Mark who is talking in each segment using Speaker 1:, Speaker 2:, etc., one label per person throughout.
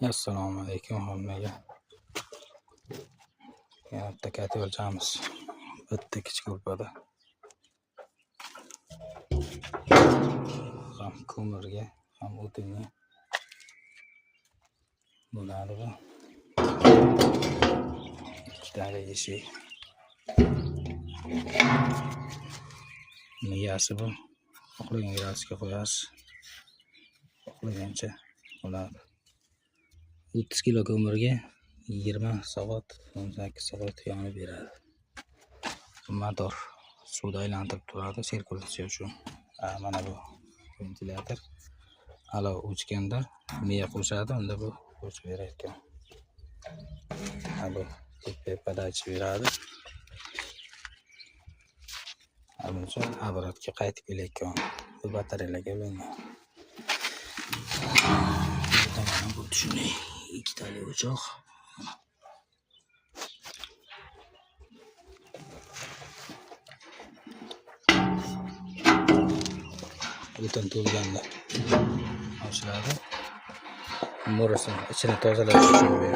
Speaker 1: Assalomu alaykum hammaga. Bitta katta o'lchamiz. Bitta kichik ulpada. Ham ko'mirga, ham o'tinga bo'ladi bu. Ikkitali eshik. Miyasi bu. Xohlagan grasiga qo'yasiz. Xohlagancha bo'ladi. 30 kilo ko'mirga 20 soat, 18 soat yonib beradi. Motor suvda aylantirib turadi sirkulyatsiya uchun. Mana bu ventilyator. Alov o'chganda miya qo'shadi, unda bu qo'shib berar ekan. Bu podachib beradi. Buncha apparatga qaytib kelayotgan. Bu batareyalarga ulangan. Mana bu shunday ikkitali o'choq. O'tin to'lganda ochiladi. Mo'rasini ichini tozalash uchun bu.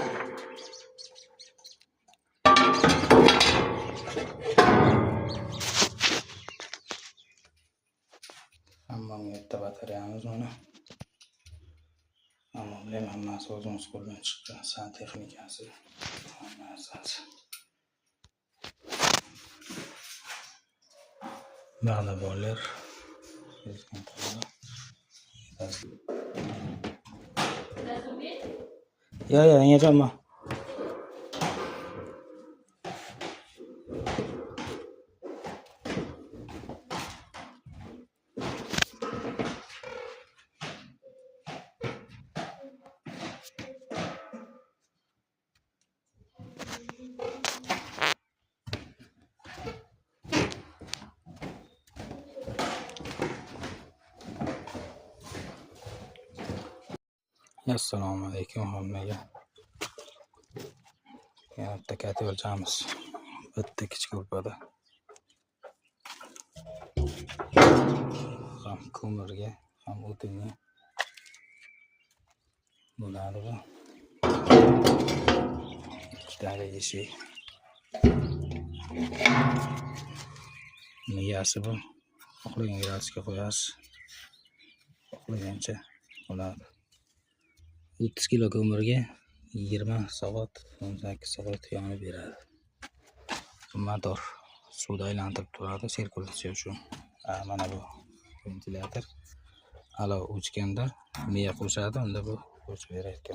Speaker 1: Bitta batareyamiz mana. Hammasi o'zimiz qo'ldan chiqqan santexnikasi. Hammasi. Mag'navorlar. Ya, yangachama. Assalomu alaykum hammaga. Bitta katta o'lchamiz. Bitta kichik ulpada. Ham ko'mirga, ham o'tinga bo'ladi bu. Ikkitali eshik. Miyasi bu. Xohlagan grasiga qo'yasiz. Xohlagancha bo'ladi. 30 kilo ko'mirga 20 soat, 18 soat yonib beradi. Motor suvda aylantirib turadi sirkulyatsiya uchun. Mana bu ventilyator. Alov o'chganda miya qo'shadi, unda bu qo'shib berar ekan.